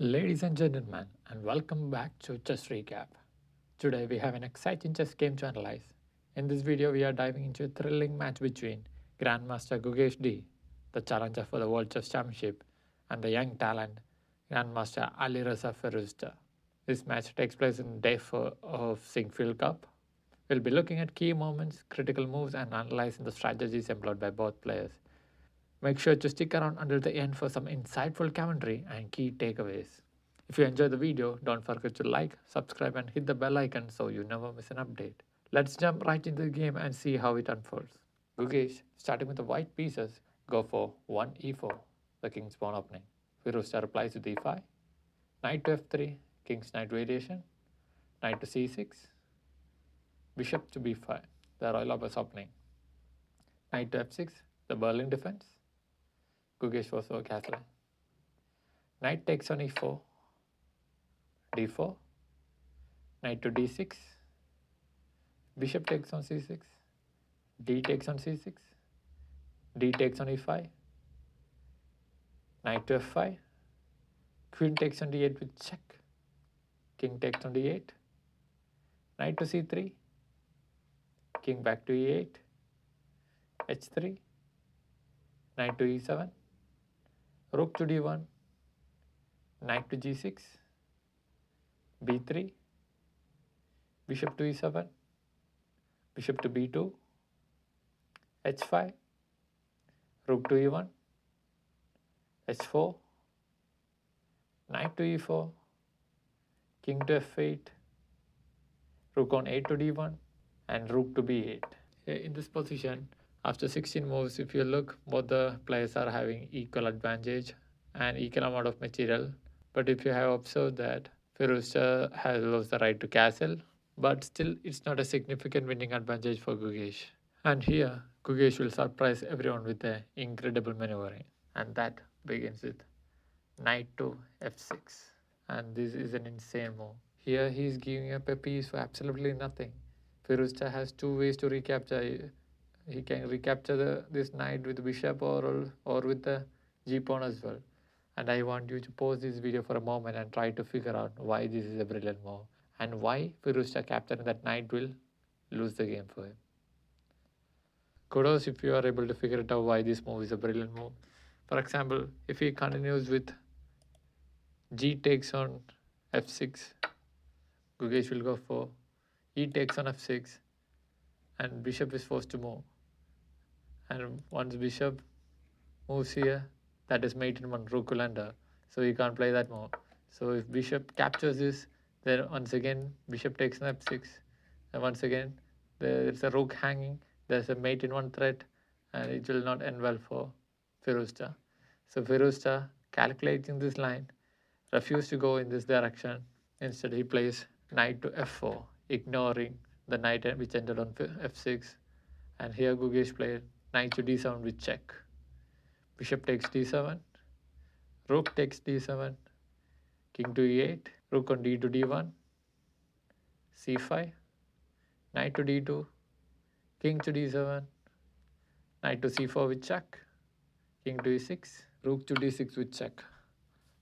Ladies and gentlemen, and welcome back to Chess Recap. Today we have an exciting chess game to analyze. In this video, we are diving into a thrilling match between Grandmaster Gukesh D, the challenger for the World Chess Championship, and the young talent Grandmaster Alireza Firouzja. This match takes place in day 4 of Singfield Cup. We'll be looking at key moments, critical moves, and analyzing the strategies employed by both players. Make sure to stick around until the end for some insightful commentary and key takeaways. If you enjoyed the video, don't forget to like, subscribe, and hit the bell icon so you never miss an update. Let's jump right into the game and see how it unfolds. Gukesh, starting with the white pieces, go for 1 e4, the king's pawn opening. Firouzja replies with e5, knight to f3, king's knight variation, knight to c6, bishop to b5, the royal opus opening. Knight to f6, the Berlin defense. Gukesh was so castling. Knight takes on e4, d4, knight to d6, bishop takes on c6, d takes on c6, d takes on e5, knight to f5, queen takes on d8 with check, king takes on d8, knight to c3, king back to e8, h3, knight to e7, rook to d1, knight to g6, b3, bishop to e7, bishop to b2, h5, rook to e1, h4, knight to e4, king to f8, rook on 8 to d1, and rook to b8. In this position, after 16 moves, if you look, both the players are having equal advantage and equal amount of material. But if you have observed that Firouzja has lost the right to castle, but still it's not a significant winning advantage for Gukesh. And here, Gukesh will surprise everyone with an incredible maneuvering. And that begins with knight to f6. And this is an insane move. Here he is giving up a piece for absolutely nothing. Firouzja has two ways to recapture. He can recapture this knight with bishop or with the g pawn as well. And I want you to pause this video for a moment and try to figure out why this is a brilliant move and why Firouzja capturing that knight will lose the game for him. Kudos if you are able to figure it out why this move is a brilliant move. For example, if he continues with g takes on f6, Gukesh will go for e takes on f6 and bishop is forced to move. And once bishop moves here, that is mate in one, rook will enter. So you can't play that move. So if bishop captures this, then once again bishop takes on f6. And once again there's a rook hanging, there's a mate in one threat, and it will not end well for Firouzja. So Firouzja, calculating this line, refused to go in this direction. Instead he plays knight to f4, ignoring the knight which ended on f6. And here Gukesh played knight to d7 with check. Bishop takes d7, rook takes d7, king to e8, rook on d to d1, c5, knight to d2, king to d7, knight to c4 with check, king to e6, rook to d6 with check.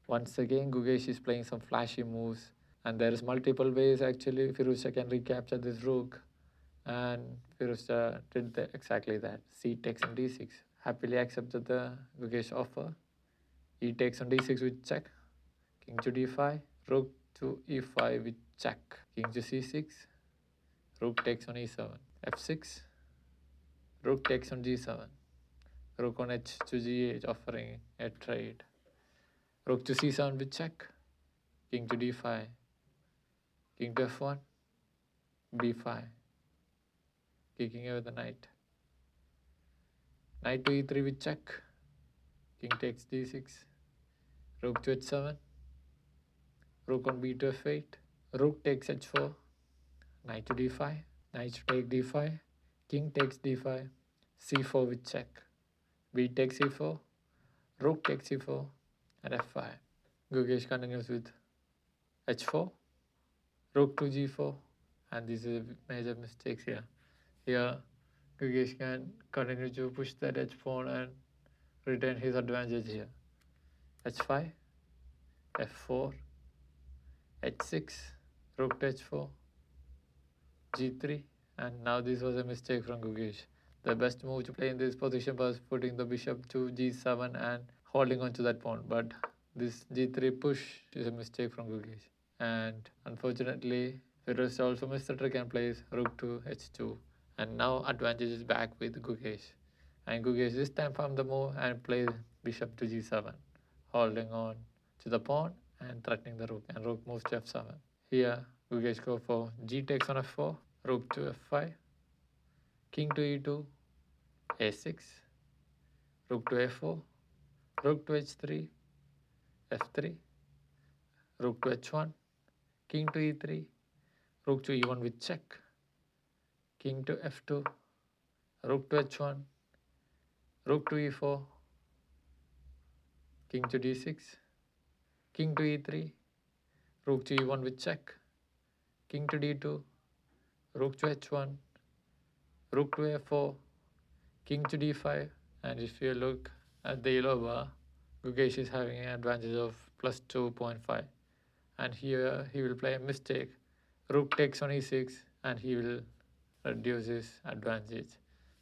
Once again, Gukesh is playing some flashy moves, and there is multiple ways actually Firouzja can recapture this rook, and Firouzja did exactly that. C takes on d6, happily accepted the Gukesh offer. E takes on d6 with check, king to d5, rook to e5 with check, king to c6, rook takes on e7, f6, rook takes on g7, rook on h to g8 offering a trade, rook to c7 with check, king to d5, king to f1, b5, kicking away the knight, knight to e3 with check, king takes d6, rook to h7, rook on b to f8, rook takes h4, knight to d5, knight to take d5, king takes d5, c4 with check, b takes e4, rook takes e4, and f5. Gukesh continues with h4, rook to g4, and this is a major mistake here. Here, Gukesh can continue to push that h pawn and retain his advantage here. h5, f4, h6, rook to h4, g3, and now this was a mistake from Gukesh. The best move to play in this position was putting the bishop to g7 and holding on to that pawn, but this g3 push is a mistake from Gukesh. And unfortunately, Firouzja also missed the trick and plays rook to h2, and now advantage is back with Gukesh. And Gukesh this time farmed the move and plays bishop to g7, holding on to the pawn and threatening the rook, and rook moves to f7. Here, Gukesh go for g takes on f4, rook to f5, king to e2, a6, rook to a4, rook to h3, f3, rook to h1, king to e3, rook to e1 with check, king to f2, rook to h1, rook to e4, king to d6, king to e3, rook to e1 with check, king to d2, rook to h1, rook to a4, king to d5, and if you look at the yellow bar, Gukesh is having an advantage of plus 2.5, and here he will play a mistake. Rook takes on e6 and he will reduce his advantage.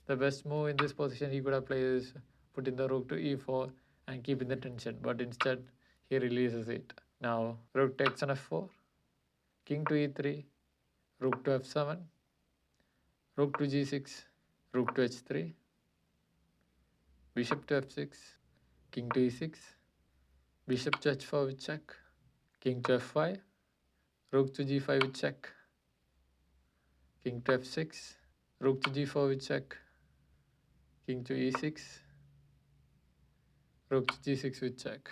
The best move in this position he could have played is putting the rook to e4 and keeping the tension, but instead he releases it. Now rook takes on f4, king to e3, rook to f7, rook to g6, rook to h3, bishop to f6, king to e6, bishop to h4 with check, king to f5, rook to g5 with check, king to f6, rook to g4 with check, king to e6, rook to g6 with check,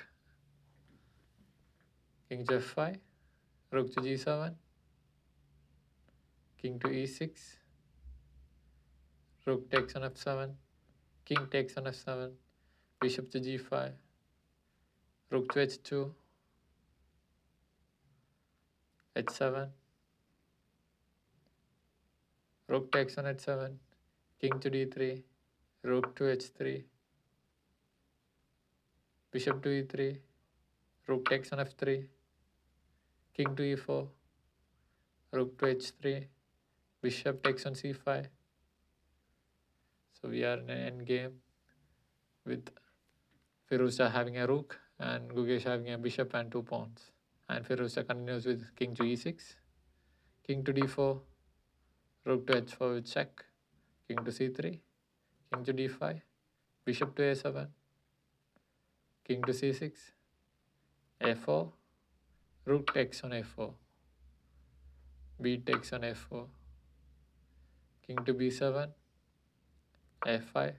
king to f5, rook to g7, king to e6, rook takes on f7, king takes on f7, bishop to g5, rook to h2, h7, rook takes on h7, king to d3, rook to h3, bishop to e3, rook takes on f3, king to e4, rook to h3, bishop takes on c5. So we are in an end game with Firouzja having a rook and Gukesh having a bishop and 2 pawns. And Firouzja continues with king to e6, king to d4, rook to h4 with check, king to c3, king to d5, bishop to a7, king to c6, a4, rook takes on a4, b takes on a4, king to b7, a5,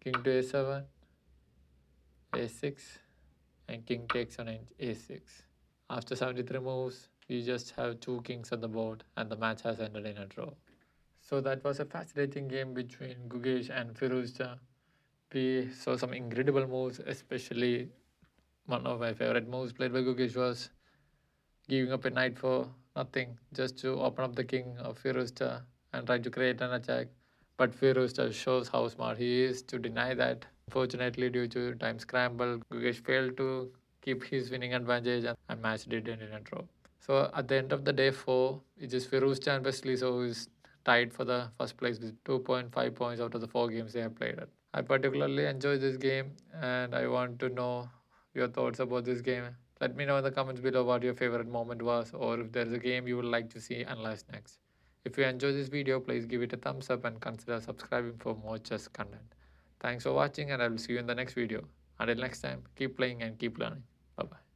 king to a7, a6, and king takes on a6. After 73 moves, we just have 2 kings on the board and the match has ended in a draw. So that was a fascinating game between Gukesh and Firouzja. We saw some incredible moves, especially one of my favorite moves played by Gukesh was giving up a knight for nothing just to open up the king of Firouzja and try to create an attack. But Firouzja shows how smart he is to deny that. Unfortunately, due to time scramble, Gukesh failed to keep his winning advantage and match did end in a draw. So at the end of the day 4, it is Firouzja and Wesley who is tied for the first place with 2.5 points out of the 4 games they have played at. I particularly enjoyed this game and I want to know your thoughts about this game. Let me know in the comments below what your favorite moment was or if there is a game you would like to see analyzed next. If you enjoyed this video, please give it a thumbs up and consider subscribing for more chess content. Thanks for watching and I will see you in the next video. Until next time, keep playing and keep learning. Bye bye.